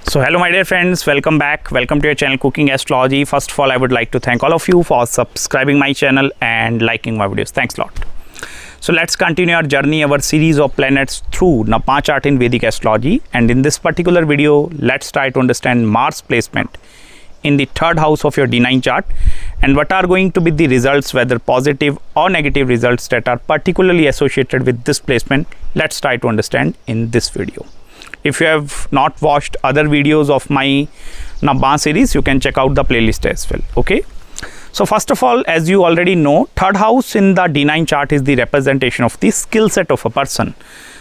So hello my dear friends, welcome back. Welcome to your channel Cooking Astrology. First of all, I would like to thank all of you for subscribing my channel and liking my videos. Thanks a lot. So let's continue our journey, our series of planets through Navamsa Chart in Vedic Astrology. And in this particular video, let's try to understand Mars placement in the third house of your D-9 chart and what are going to be the results, whether positive or negative results that are particularly associated with this placement. Let's try to understand in this video. If you have not watched other videos of my Navamsa series, you can check out the playlist as well. Okay. So first of all, as you already know, third house in the D9 chart is the representation of the skill set of a person.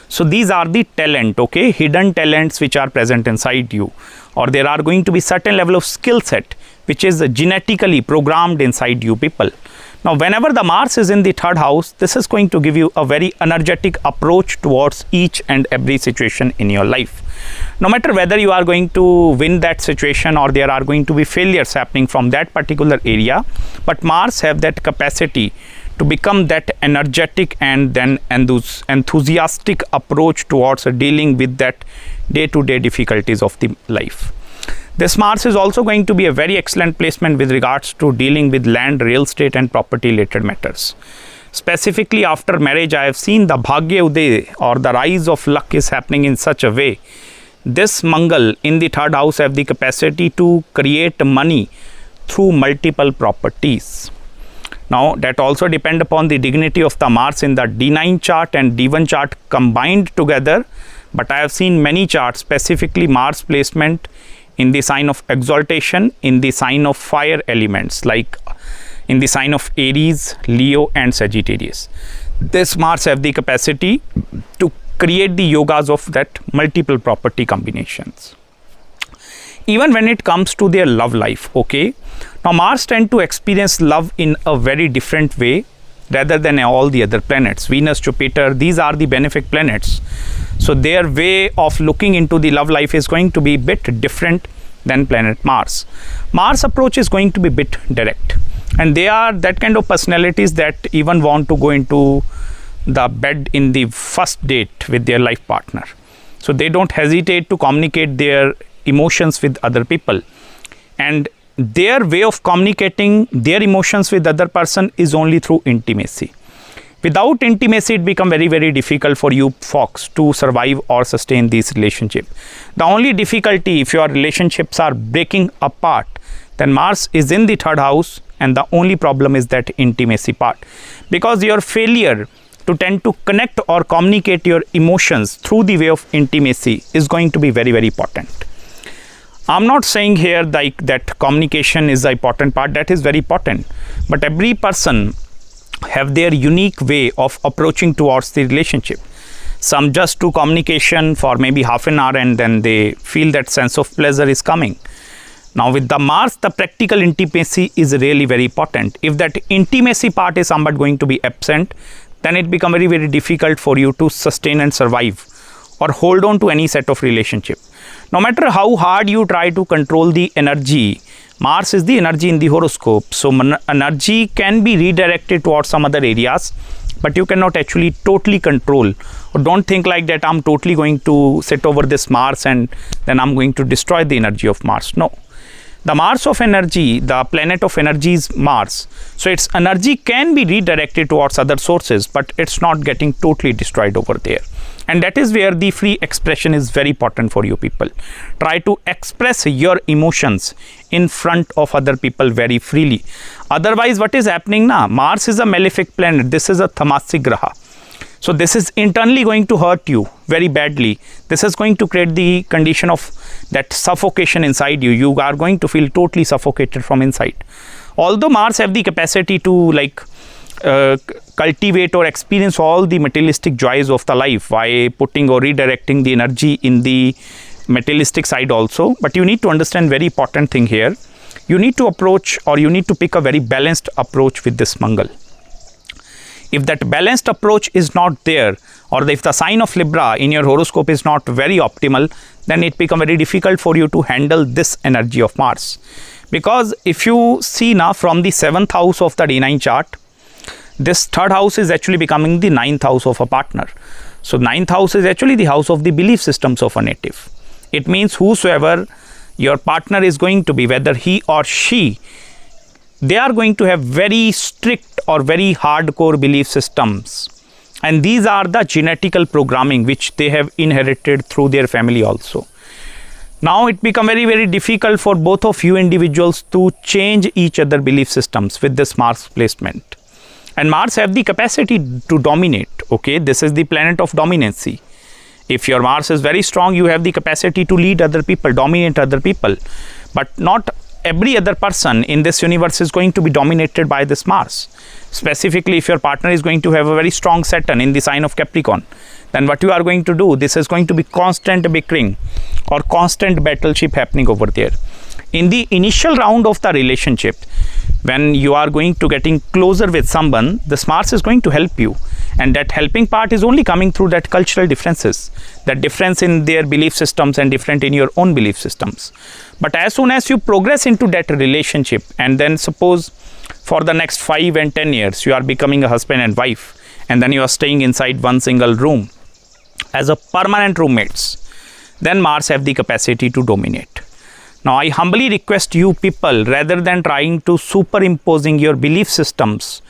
So these are the talent, okay, hidden talents which are present inside you, or there are going to be certain level of skill set which is genetically programmed inside you people. Now, whenever the Mars is in the third house, this is going to give you a very energetic approach towards each and every situation in your life. No matter whether you are going to win that situation or there are going to be failures happening from that particular area, but Mars have that capacity to become that energetic and then enthusiastic approach towards dealing with that day-to-day difficulties of the life. This Mars is also going to be a very excellent placement with regards to dealing with land, real estate and property related matters. Specifically after marriage, I have seen the Bhagya Uday or the rise of luck is happening in such a way. This Mangal in the third house have the capacity to create money through multiple properties. Now that also depend upon the dignity of the Mars in the D9 chart and D1 chart combined together. But I have seen many charts, specifically Mars placement in the sign of exaltation, in the sign of fire elements, like in the sign of Aries, Leo and Sagittarius. This Mars have the capacity to create the yogas of that multiple property combinations. Even when it comes to their love life, okay. Now Mars tend to experience love in a very different way rather than all the other planets. Venus, Jupiter, these are the benefic planets. So their way of looking into the love life is going to be a bit different than planet Mars. Mars approach is going to be a bit direct, and they are that kind of personalities that even want to go into the bed in the first date with their life partner. So they don't hesitate to communicate their emotions with other people, and their way of communicating their emotions with other person is only through intimacy. Without intimacy, it becomes very, very difficult for you folks to survive or sustain this relationship. The only difficulty, if your relationships are breaking apart, then Mars is in the third house, and the only problem is that intimacy part. Because your failure to tend to connect or communicate your emotions through the way of intimacy is going to be very, very important. I'm not saying here that communication is the important part, that is very important. But every person have their unique way of approaching towards the relationship. Some just do communication for maybe half an hour and then they feel that sense of pleasure is coming. Now with the Mars, the practical intimacy is really very important. If that intimacy part is somewhat going to be absent, then it becomes very, very difficult for you to sustain and survive or hold on to any set of relationship. No matter how hard you try to control the energy, Mars is the energy in the horoscope. So energy can be redirected towards some other areas, but you cannot actually totally control. Or don't think like that I'm totally going to sit over this Mars and then I'm going to destroy the energy of Mars. No. The Mars of energy, the planet of energy is Mars. So its energy can be redirected towards other sources, but it's not getting totally destroyed over there. And that is where the free expression is very important for you people. Try to express your emotions in front of other people very freely. Otherwise, what is happening now? Mars is a malefic planet. This is a tamasic graha. So this is internally going to hurt you very badly. This is going to create the condition of that suffocation inside you. You are going to feel totally suffocated from inside. Although Mars have the capacity to cultivate or experience all the materialistic joys of the life by putting or redirecting the energy in the materialistic side also, but you need to understand very important thing here. You need to approach, or you need to pick a very balanced approach with this Mangal. If that balanced approach is not there, or if the sign of Libra in your horoscope is not very optimal, then it becomes very difficult for you to handle this energy of Mars. Because if you see now from the 7th house of the D9 chart, this third house is actually becoming the 9th house of a partner. So 9th house is actually the house of the belief systems of a native. It means whosoever your partner is going to be, whether he or she, they are going to have very strict or very hardcore belief systems. And these are the genetical programming which they have inherited through their family also. Now it becomes very, very difficult for both of you individuals to change each other belief systems with this Mars placement. And Mars have the capacity to dominate. Okay, this is the planet of dominancy. If your Mars is very strong, you have the capacity to lead other people, dominate other people. But not every other person in this universe is going to be dominated by this Mars. Specifically, if your partner is going to have a very strong Saturn in the sign of Capricorn, then what you are going to do, this is going to be constant bickering or constant battleship happening over there. In the initial round of the relationship, when you are going to getting closer with someone, this Mars is going to help you. And that helping part is only coming through that cultural differences, that difference in their belief systems and different in your own belief systems. But as soon as you progress into that relationship, and then suppose for the next 5 and 10 years, you are becoming a husband and wife, and then you are staying inside one single room as a permanent roommates, then Mars have the capacity to dominate. Now, I humbly request you people, rather than trying to superimposing your belief systems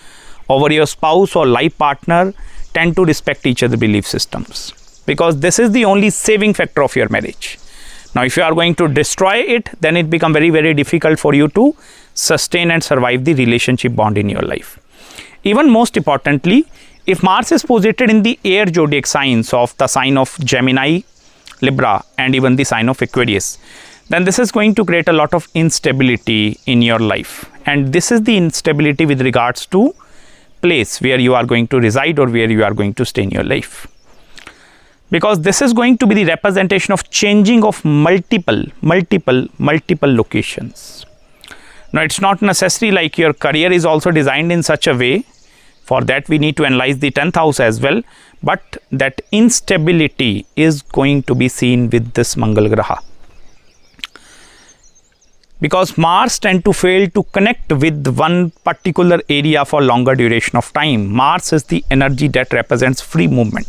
over your spouse or life partner, tend to respect each other's belief systems, because this is the only saving factor of your marriage. Now, if you are going to destroy it, then it becomes very, very difficult for you to sustain and survive the relationship bond in your life. Even most importantly, if Mars is posited in the air zodiac signs of the sign of Gemini, Libra, and even the sign of Aquarius, then this is going to create a lot of instability in your life. And this is the instability with regards to place where you are going to reside or where you are going to stay in your life. Because this is going to be the representation of changing of multiple locations. Now, it's not necessary like your career is also designed in such a way. For that, we need to analyze the 10th house as well. But that instability is going to be seen with this Mangal Graha. Because Mars tend to fail to connect with one particular area for longer duration of time. Mars is the energy that represents free movement.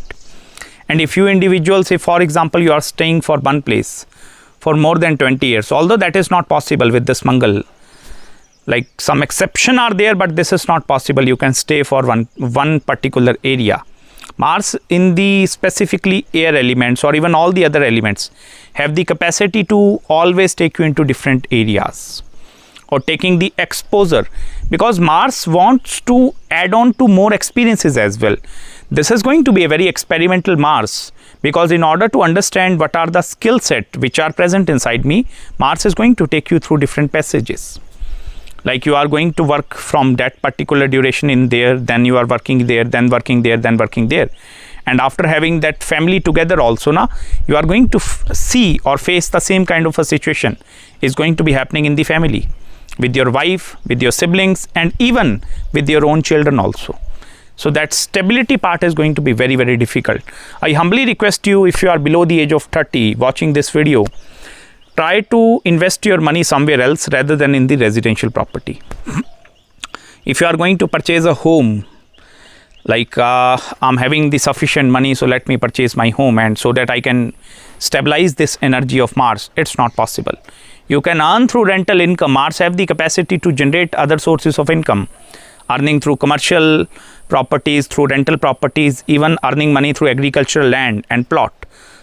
And if you individuals, say for example, you are staying for one place for more than 20 years, although that is not possible with this Mangal, like some exception are there, but this is not possible. You can stay for one particular area. Mars in the specifically air elements or even all the other elements have the capacity to always take you into different areas or taking the exposure, because Mars wants to add on to more experiences as well. This is going to be a very experimental Mars, because in order to understand what are the skill set which are present inside me, Mars is going to take you through different passages. Like you are going to work from that particular duration in there, then you are working there, then working there, then working there. And after having that family together also, now you are going to see or face the same kind of a situation is going to be happening in the family, with your wife, with your siblings, and even with your own children also. So that stability part is going to be very, very difficult. I humbly request you, if you are below the age of 30 watching this video, try to invest your money somewhere else rather than in the residential property. If you are going to purchase a home, like I'm having the sufficient money, so let me purchase my home and so that I can stabilize this energy of Mars, it's not possible. You can earn through rental income. Mars have the capacity to generate other sources of income, earning through commercial properties, through rental properties, even earning money through agricultural land and plot.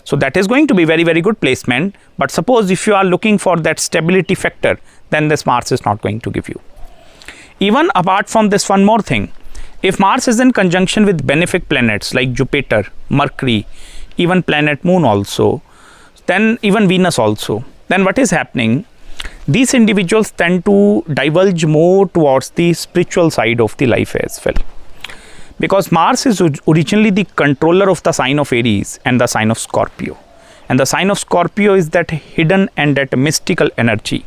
So that is going to be very, very good placement. But suppose if you are looking for that stability factor, then this Mars is not going to give you. Even apart from this, one more thing. If Mars is in conjunction with benefic planets like Jupiter, Mercury, even planet Moon also, then even Venus also, then what is happening? These individuals tend to diverge more towards the spiritual side of the life as well. Because Mars is originally the controller of the sign of Aries and the sign of Scorpio. And the sign of Scorpio is that hidden and that mystical energy.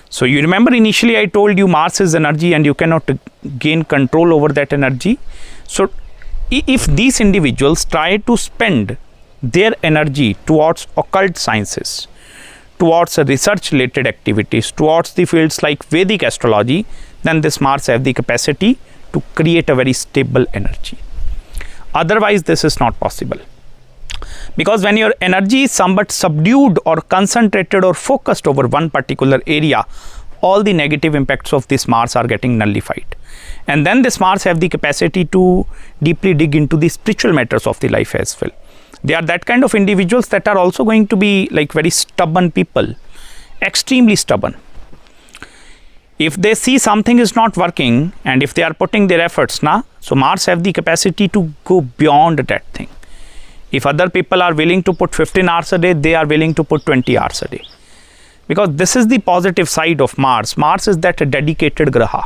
So you remember initially I told you Mars is energy and you cannot gain control over that energy. So if these individuals try to spend their energy towards occult sciences, towards research related activities, towards the fields like Vedic astrology, then this Mars have the capacity to create a very stable energy. Otherwise, this is not possible. Because when your energy is somewhat subdued or concentrated or focused over one particular area, all the negative impacts of this Mars are getting nullified. And then this Mars have the capacity to deeply dig into the spiritual matters of the life as well. They are that kind of individuals that are also going to be like very stubborn people, extremely stubborn. If they see something is not working and if they are putting their efforts, so Mars have the capacity to go beyond that thing. If other people are willing to put 15 hours a day, they are willing to put 20 hours a day. Because this is the positive side of Mars. Mars is that dedicated graha.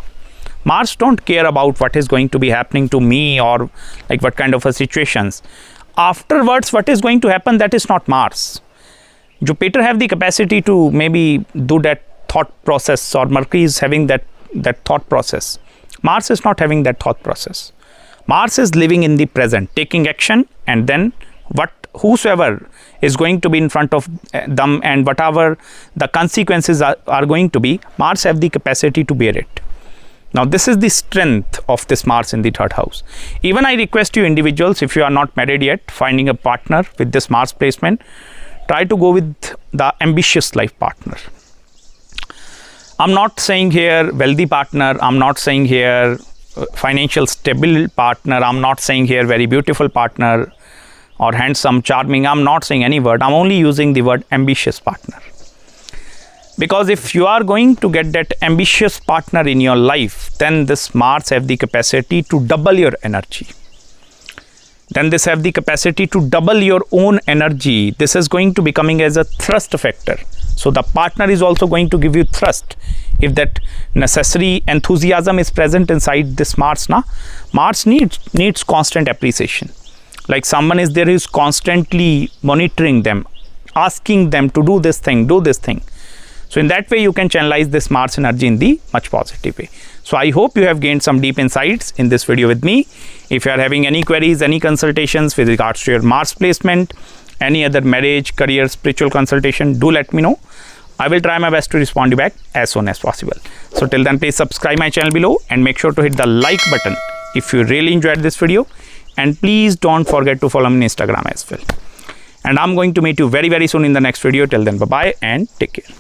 Mars don't care about what is going to be happening to me or like what kind of a situations. Afterwards, what is going to happen, that is not Mars. Jupiter have the capacity to maybe do that thought process, or Mercury is having that thought process. Mars is not having that thought process. Mars is living in the present, taking action, and then whosoever is going to be in front of them and whatever the consequences are going to be, Mars have the capacity to bear it. Now this is the strength of this Mars in the third house. Even I request you individuals, if you are not married yet, finding a partner with this Mars placement, try to go with the ambitious life partner. I'm not saying here wealthy partner, I'm not saying here financial stable partner, I'm not saying here very beautiful partner or handsome, charming, I'm not saying any word, I'm only using the word ambitious partner. Because if you are going to get that ambitious partner in your life, then this Mars have the capacity to double your energy. Then this have the capacity to double your own energy. This is going to be coming as a thrust factor. So the partner is also going to give you thrust. If that necessary enthusiasm is present inside this Mars, Mars needs constant appreciation. Like someone is there who is constantly monitoring them, asking them to do this thing, do this thing. So in that way, you can channelize this Mars energy in the much positive way. So I hope you have gained some deep insights in this video with me. If you are having any queries, any consultations with regards to your Mars placement, any other marriage, career, spiritual consultation, do let me know. I will try my best to respond you back as soon as possible. So till then, please subscribe my channel below and make sure to hit the like button if you really enjoyed this video. And please don't forget to follow me on Instagram as well. And I'm going to meet you very, very soon in the next video. Till then, bye-bye and take care.